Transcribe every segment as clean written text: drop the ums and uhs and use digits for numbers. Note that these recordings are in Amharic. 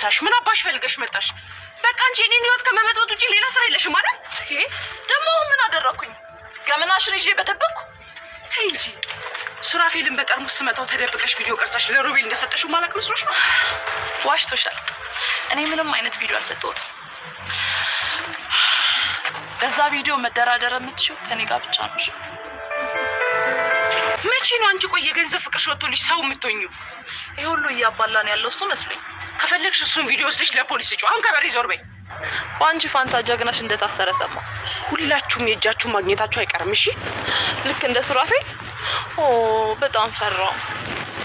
ልርሳሽ? ምን አባሽ ፈልገሽ መጣሽ? በቃ አንቺ እኔን ህይወት ከመመጥወጥ ውጪ ሌላ ስራ የለሽም አይደል? ደግሞ ምን አደረኩኝ? ገመናሽን ይዤ በደበቅኩ? ተይ እንጂ ሱራፌልን በጠርሙስ ስመታው ተደብቀሽ ቪዲዮ ቀርጸሽ ለሮቤል እንደሰጠሽው ማላቅ መስሎሽ ነው? ዋሽቶሻል። እኔ ምንም አይነት ቪዲዮ አልሰጠሁትም። በዛ ቪዲዮ መደራደር የምትችይው ከኔ ጋር ብቻ ነው። መቼ ነው አንቺ ቆይ የገንዘብ ፍቅርሽ ወጥቶልሽ ሰው የምትሆኚው? ይሄ ሁሉ እያባላን ያለው እሱ መስሎኝ። ከፈለግሽ እሱን ቪዲዮ ወስደሽ ለፖሊስ እጩ። አሁን ከበሬ ዞር በይ። በአንቺ ፋንታ ጀግናሽ እንደታሰረ ሰማ። ሁላችሁም የእጃችሁን ማግኘታችሁ አይቀርም። እሺ ልክ እንደ ሱራፌል። በጣም ፈራው።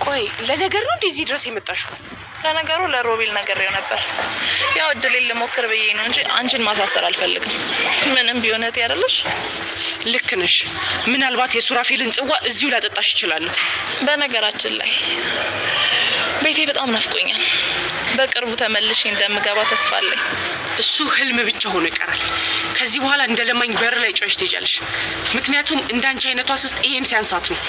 ቆይ ለነገር ነው እንደዚህ ድረስ የመጣሽው? ለነገሩ ለሮቤል ነገሬው ነበር። ያው እድሌን ልሞክር ብዬ ነው እንጂ አንቺን ማሳሰር አልፈልግም። ምንም ቢሆን እህቴ አይደለሽ? ልክ ነሽ። ምናልባት የሱራፌልን ጽዋ እዚሁ ላጠጣሽ ይችላል። በነገራችን ላይ ቤቴ በጣም ናፍቆኛል። በቅርቡ ተመልሼ እንደምገባ ተስፋ አለኝ። እሱ ህልም ብቻ ሆኖ ይቀራል። ከዚህ በኋላ እንደለማኝ በር ላይ ጮሽ ትሄጃለሽ። ምክንያቱም እንዳንቺ አይነቷ ስስት ይሄም ሲያንሳት ነው።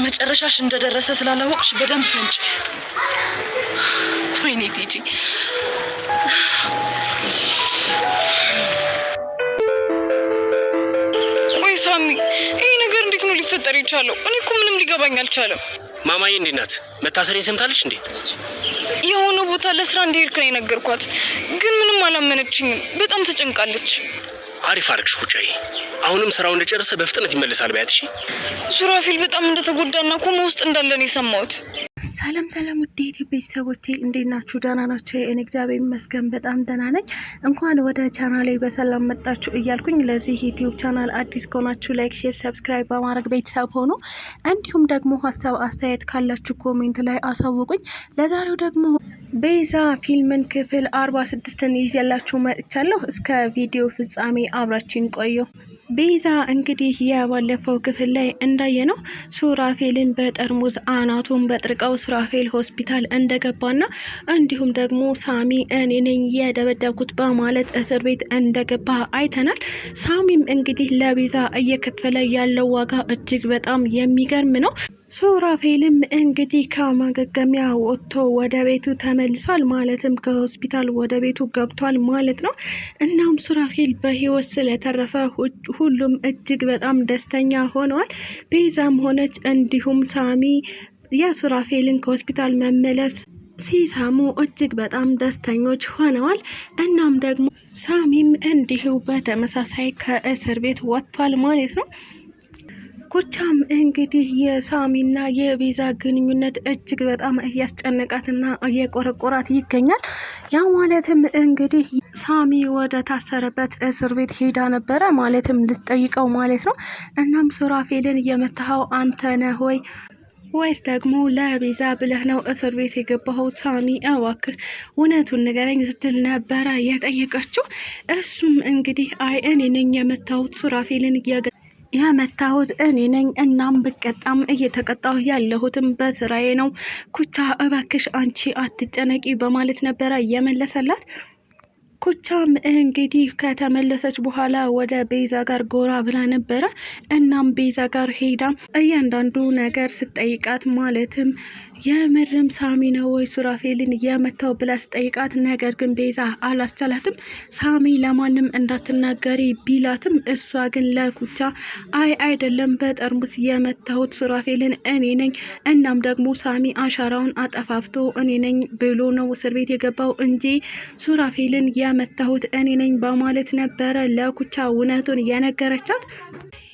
መጨረሻሽ እንደደረሰ ስላላወቅሽ በደንብ ፈንጭ። ወይኔ ቲጂ ወይ ሳሚ፣ ይሄ ነገር እንዴት ነው ሊፈጠር የቻለው? እኔ እኮ ምንም ሊገባኝ አልቻለም። ማማዬ እንዴት ናት? መታሰሬን ሰምታለች እንዴ? የሆነ ቦታ ለስራ እንደሄድክ ነው የነገርኳት፣ ግን ምንም አላመነችኝም። በጣም ተጨንቃለች። አሪፍ አድርግሽ ኩቻዬ። አሁንም ስራው እንደጨረሰ በፍጥነት ይመለሳል በያት። እሺ ሱራፌል በጣም እንደተጎዳና ኮማ ውስጥ እንዳለ ነው የሰማሁት። ሰላም ሰላም ውድ የኢትዮ ቤተሰቦቼ እንዴት ናችሁ? ደህና ናቸው? እኔ እግዚአብሔር ይመስገን በጣም ደህና ነኝ። እንኳን ወደ ቻናሌ በሰላም መጣችሁ እያልኩኝ ለዚህ ዩቲዩብ ቻናል አዲስ ከሆናችሁ ላይክ፣ ሼር፣ ሰብስክራይብ በማድረግ ቤተሰብ ሆኑ። እንዲሁም ደግሞ ሀሳብ አስተያየት ካላችሁ ኮሜንት ላይ አሳውቁኝ። ለዛሬው ደግሞ ቤዛ ፊልምን ክፍል 46ን ይዤላችሁ መጥቻለሁ። እስከ ቪዲዮ ፍጻሜ አብራችን ቆዩ። ቤዛ እንግዲህ የባለፈው ክፍል ላይ እንዳየነው ሱራፌልን በጠርሙዝ አናቱን በጥርቀው ሱራፌል ሆስፒታል እንደገባና እንዲሁም ደግሞ ሳሚ እኔ ነኝ የደበደብኩት በማለት እስር ቤት እንደገባ አይተናል። ሳሚም እንግዲህ ለቤዛ እየከፈለ ያለው ዋጋ እጅግ በጣም የሚገርም ነው። ሱራፌልም እንግዲህ ከማገገሚያ ወጥቶ ወደ ቤቱ ተመልሷል። ማለትም ከሆስፒታል ወደ ቤቱ ገብቷል ማለት ነው። እናም ሱራፌል በህይወት ስለተረፈ ሁሉም እጅግ በጣም ደስተኛ ሆነዋል። ቤዛም ሆነች እንዲሁም ሳሚ የሱራፌልን ከሆስፒታል መመለስ ሲሰሙ እጅግ በጣም ደስተኞች ሆነዋል። እናም ደግሞ ሳሚም እንዲሁ በተመሳሳይ ከእስር ቤት ወጥቷል ማለት ነው። ኩቻም እንግዲህ የሳሚና የቤዛ ግንኙነት እጅግ በጣም እያስጨነቃትና እየቆረቆራት ይገኛል። ያ ማለትም እንግዲህ ሳሚ ወደ ታሰረበት እስር ቤት ሄዳ ነበረ፣ ማለትም ልትጠይቀው ማለት ነው። እናም ሱራፌልን የመታኸው አንተ ነህ ወይስ ደግሞ ለቤዛ ብለህ ነው እስር ቤት የገባኸው? ሳሚ እባክህ እውነቱን ንገረኝ ስትል ነበረ የጠየቀችው። እሱም እንግዲህ አይ እኔ ነኝ የመታሁት ሱራፌልን የመታሁት እኔ ነኝ። እናም ብቀጣም እየተቀጣሁ ያለሁትም በስራዬ ነው። ኩቻ እባክሽ አንቺ አትጨነቂ በማለት ነበረ የመለሰላት። ኩቻም እንግዲህ ከተመለሰች በኋላ ወደ ቤዛ ጋር ጎራ ብላ ነበረ። እናም ቤዛ ጋር ሄዳ እያንዳንዱ ነገር ስትጠይቃት ማለትም የምርም ሳሚ ነው ወይ ሱራፌልን የመታው ብላ ስጠይቃት፣ ነገር ግን ቤዛ አላስቻላትም። ሳሚ ለማንም እንዳትናገሪ ቢላትም እሷ ግን ለኩቻ አይደለም በጠርሙስ የመታሁት ሱራፌልን እኔ ነኝ። እናም ደግሞ ሳሚ አሻራውን አጠፋፍቶ እኔ ነኝ ብሎ ነው እስር ቤት የገባው እንጂ ሱራፌልን የመታሁት እኔ ነኝ በማለት ነበረ ለኩቻ እውነቱን የነገረቻት።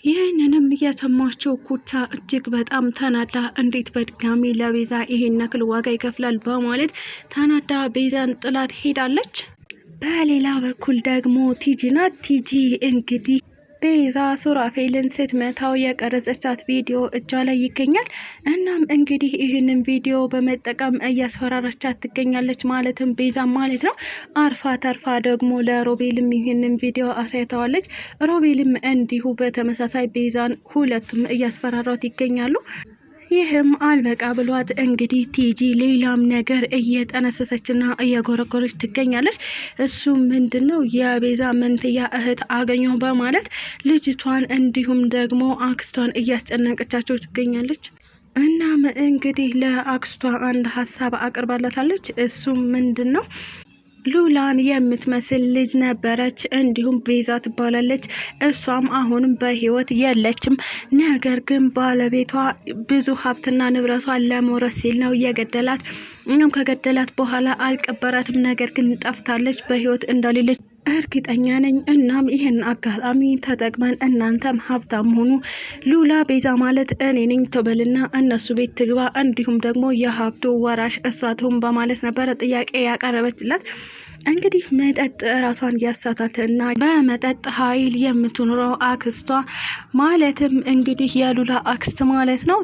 ይህንንም እየሰማችው ኩቻ እጅግ በጣም ተናዳ እንዴት በድጋሚ ለቤዛ ይሄን ያክል ዋጋ ይከፍላል በማለት ተናዳ ቤዛን ጥላት ሄዳለች። በሌላ በኩል ደግሞ ቲጂ ናት። ቲጂ እንግዲህ ቤዛ ሱራፌልን ስትመታው የቀረጸቻት ቪዲዮ እጇ ላይ ይገኛል። እናም እንግዲህ ይህንን ቪዲዮ በመጠቀም እያስፈራራቻት ትገኛለች። ማለትም ቤዛ ማለት ነው። አርፋ ተርፋ ደግሞ ለሮቤልም ይህንን ቪዲዮ አሳይተዋለች። ሮቤልም እንዲሁ በተመሳሳይ ቤዛን ሁለቱም እያስፈራራት ይገኛሉ። ይህም አልበቃ ብሏት እንግዲህ ቲጂ ሌላም ነገር እየጠነሰሰችና እየጎረጎረች ትገኛለች። እሱም ምንድነው የቤዛ መንትያ እህት አገኘሁ በማለት ልጅቷን እንዲሁም ደግሞ አክስቷን እያስጨነቀቻቸው ትገኛለች። እናም እንግዲህ ለአክስቷ አንድ ሀሳብ አቅርባላታለች። እሱም ምንድነው ሉላን የምትመስል ልጅ ነበረች፣ እንዲሁም ቤዛ ትባላለች። እሷም አሁንም በህይወት የለችም። ነገር ግን ባለቤቷ ብዙ ሀብትና ንብረቷን ለመውረስ ሲል ነው የገደላት። እናም ከገደላት በኋላ አልቀበራትም። ነገር ግን ጠፍታለች፣ በህይወት እንደሌለች እርግጠኛ ነኝ። እናም ይህን አጋጣሚ ተጠቅመን እናንተም ሀብታም ሆኑ፣ ሉላ ቤዛ ማለት እኔ ነኝ ትበልና እነሱ ቤት ትግባ፣ እንዲሁም ደግሞ የሀብቱ ወራሽ እሷ ትሁን በማለት ነበረ ጥያቄ ያቀረበችላት። እንግዲህ መጠጥ ራሷን ያሳታትና በመጠጥ ኃይል የምትኖረው አክስቷ ማለትም እንግዲህ የሉላ አክስት ማለት ነው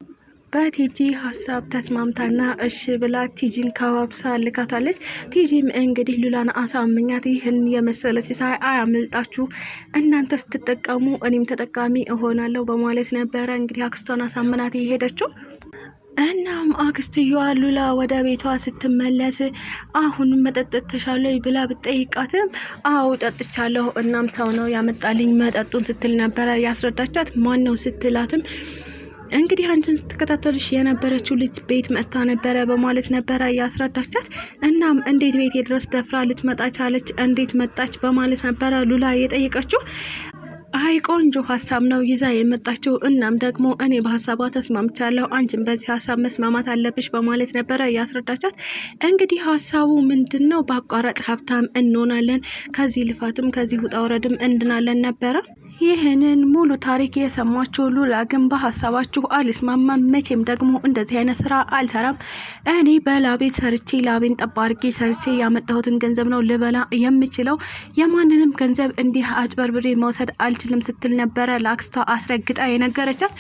በቲጂ ሀሳብ ተስማምታና እሺ ብላ ቲጂን ከዋብሳ ልካታለች። ቲጂም እንግዲህ ሉላን አሳምኛት ይህን የመሰለ ሲሳይ አያመልጣችሁ፣ እናንተ ስትጠቀሙ እኔም ተጠቃሚ እሆናለሁ በማለት ነበረ እንግዲህ አክስቷን አሳምናት የሄደችው። እናም አክስትየዋ ሉላ ወደ ቤቷ ስትመለስ አሁን መጠጥ ተሻለኝ ብላ ብትጠይቃትም አዎ ጠጥቻለሁ፣ እናም ሰው ነው ያመጣልኝ መጠጡን ስትል ነበረ ያስረዳቻት። ማን ነው ስትላትም እንግዲህ አንቺን ስትከታተልሽ የነበረችው ልጅ ቤት መጥታ ነበረ በማለት ነበረ ያስረዳቻት። እናም እንዴት ቤት ድረስ ደፍራ ልትመጣ ቻለች፣ እንዴት መጣች በማለት ነበረ ሉላ የጠየቀችው። አይ ቆንጆ ሀሳብ ነው ይዛ የመጣችው። እናም ደግሞ እኔ በሀሳቧ ተስማምቻለሁ፣ አንቺን በዚህ ሀሳብ መስማማት አለብሽ በማለት ነበረ ያስረዳቻት። እንግዲህ ሀሳቡ ምንድነው? በአቋራጭ ሀብታም እንሆናለን፣ ከዚህ ልፋትም ከዚህ ውጣ ውረድም እንድናለን ነበረ። ይህንን ሙሉ ታሪክ የሰማችሁ ሉላ ግን በሀሳባችሁ አልስማማም፣ መቼም ደግሞ እንደዚህ አይነት ስራ አልሰራም፣ እኔ በላቤ ሰርቼ ላቤን ጠብ አድርጌ ሰርቼ ያመጣሁትን ገንዘብ ነው ልበላ የምችለው፣ የማንንም ገንዘብ እንዲህ አጭበርብሬ መውሰድ አልችልም ስትል ነበረ ለአክስቷ አስረግጣ የነገረቻት።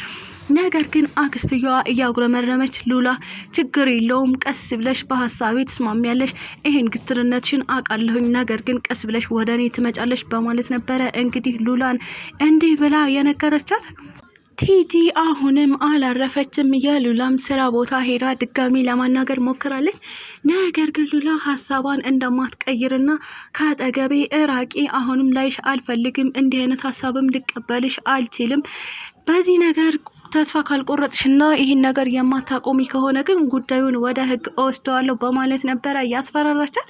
ነገር ግን አክስትየዋ እያጉረመረመች ሉላ ችግር የለውም ቀስ ብለሽ በሀሳቤ ትስማሚያለሽ፣ ይሄን ግትርነትሽን አውቃለሁኝ፣ ነገር ግን ቀስ ብለሽ ወደ እኔ ትመጫለሽ በማለት ነበረ እንግዲህ ሉላን እንዲህ ብላ የነገረቻት። ቲጂ አሁንም አላረፈችም። የሉላም ስራ ቦታ ሄዳ ድጋሚ ለማናገር ሞክራለች። ነገር ግን ሉላ ሀሳቧን እንደማትቀይርና ከአጠገቤ እራቂ፣ አሁንም ላይሽ አልፈልግም፣ እንዲህ አይነት ሀሳብም ልቀበልሽ አልችልም፣ በዚህ ነገር ተስፋ ካልቆረጥሽና ይህን ነገር የማታቆሚ ከሆነ ግን ጉዳዩን ወደ ሕግ እወስደዋለሁ በማለት ነበረ ያስፈራራቻት።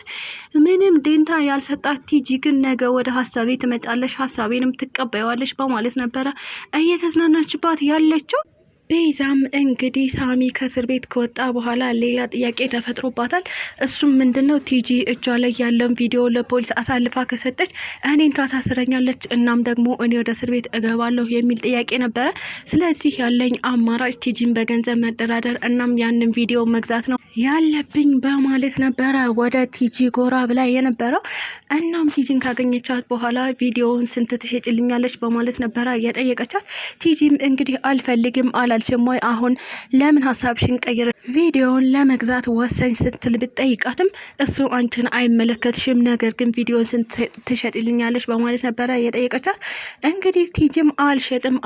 ምንም ደንታ ያልሰጣት ቲጂ ግን ነገ ወደ ሀሳቤ ትመጫለሽ፣ ሀሳቤንም ትቀበያዋለሽ በማለት ነበረ እየተዝናናችባት ያለችው። ቤዛም እንግዲህ ሳሚ ከእስር ቤት ከወጣ በኋላ ሌላ ጥያቄ ተፈጥሮባታል። እሱም ምንድነው? ቲጂ እጇ ላይ ያለውን ቪዲዮ ለፖሊስ አሳልፋ ከሰጠች እኔን ታሳስረኛለች፣ እናም ደግሞ እኔ ወደ እስር ቤት እገባለሁ የሚል ጥያቄ ነበረ። ስለዚህ ያለኝ አማራጭ ቲጂን በገንዘብ መደራደር እናም ያንን ቪዲዮ መግዛት ነው ያለብኝ በማለት ነበረ ወደ ቲጂ ጎራ ብላ የነበረው። እናም ቲጂን ካገኘቻት በኋላ ቪዲዮውን ስንት ትሸጭልኛለች በማለት ነበረ የጠየቀቻት። ቲጂም እንግዲህ አልፈልግም አላልሽም ወይ? አሁን ለምን ሀሳብሽን ቀይር ቪዲዮውን ለመግዛት ወሰኝ ስትል ብትጠይቃትም እሱ አንቺን አይመለከትሽም፣ ነገር ግን ቪዲዮውን ስንት ትሸጥልኛለች በማለት ነበረ የጠየቀቻት። እንግዲህ ቲጂም አልሸጥም፣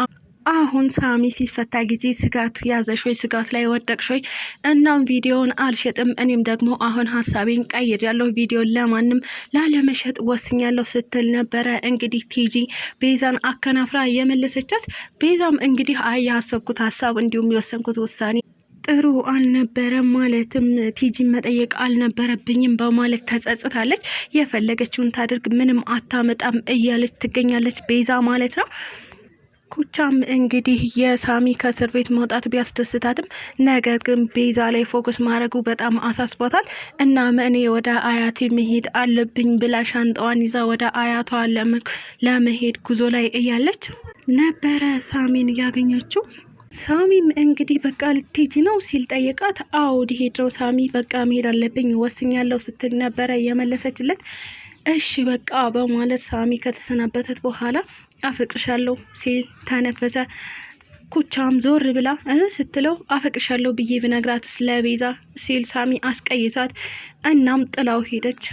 አሁን ሳሚ ሲፈታ ጊዜ ስጋት ያዘሽ ወይ? ስጋት ላይ ወደቅሽ ወይ? እናም ቪዲዮውን አልሸጥም፣ እኔም ደግሞ አሁን ሀሳቤን ቀይር ያለው ቪዲዮን ለማንም ላለመሸጥ ወስኛለሁ ስትል ነበረ እንግዲህ ቲጂ ቤዛን አከናፍራ የመለሰቻት። ቤዛም እንግዲህ ያሰብኩት ሀሳብ እንዲሁም የወሰንኩት ውሳኔ ጥሩ አልነበረም፣ ማለትም ቲጂን መጠየቅ አልነበረብኝም በማለት ተጸጽታለች። የፈለገችውን ታድርግ፣ ምንም አታመጣም እያለች ትገኛለች ቤዛ ማለት ነው። ኩቻም እንግዲህ የሳሚ ከእስር ቤት መውጣት ቢያስደስታትም ነገር ግን ቤዛ ላይ ፎከስ ማድረጉ በጣም አሳስቧታል። እና እኔ ወደ አያቴ መሄድ አለብኝ ብላ ሻንጣዋን ይዛ ወደ አያቷ ለመሄድ ጉዞ ላይ እያለች ነበረ ሳሚን እያገኘችው። ሳሚም እንግዲህ በቃ ልትሄጂ ነው ሲል ጠየቃት። አዎ ሊሄድ ነው ሳሚ፣ በቃ መሄድ አለብኝ ወስኛለሁ ስትል ነበረ የመለሰችለት። እሺ በቃ በማለት ሳሚ ከተሰናበተት በኋላ አፈቅርሻለሁ ሲል ተነፈሰ። ኩቻም ዞር ብላ ስትለው አፈቅርሻለሁ ብዬ ብነግራት ስለቤዛ ሲል ሳሚ አስቀይሳት። እናም ጥላው ሄደች።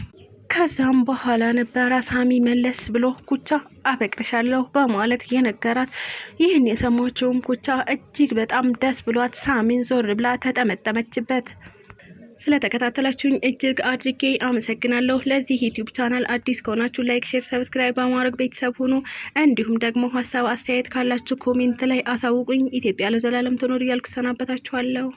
ከዛም በኋላ ነበረ ሳሚ መለስ ብሎ ኩቻ አፈቅርሻለሁ በማለት የነገራት። ይህን የሰማችውም ኩቻ እጅግ በጣም ደስ ብሏት ሳሚን ዞር ብላ ተጠመጠመችበት። ስለተከታተላችሁኝ እጅግ አድርጌ አመሰግናለሁ። ለዚህ ዩቲዩብ ቻናል አዲስ ከሆናችሁ ላይክ፣ ሼር፣ ሰብስክራይብ በማድረግ ቤተሰብ ሁኑ። እንዲሁም ደግሞ ሀሳብ አስተያየት ካላችሁ ኮሜንት ላይ አሳውቁኝ። ኢትዮጵያ ለዘላለም ትኖር እያልኩ ሰናበታችኋለሁ።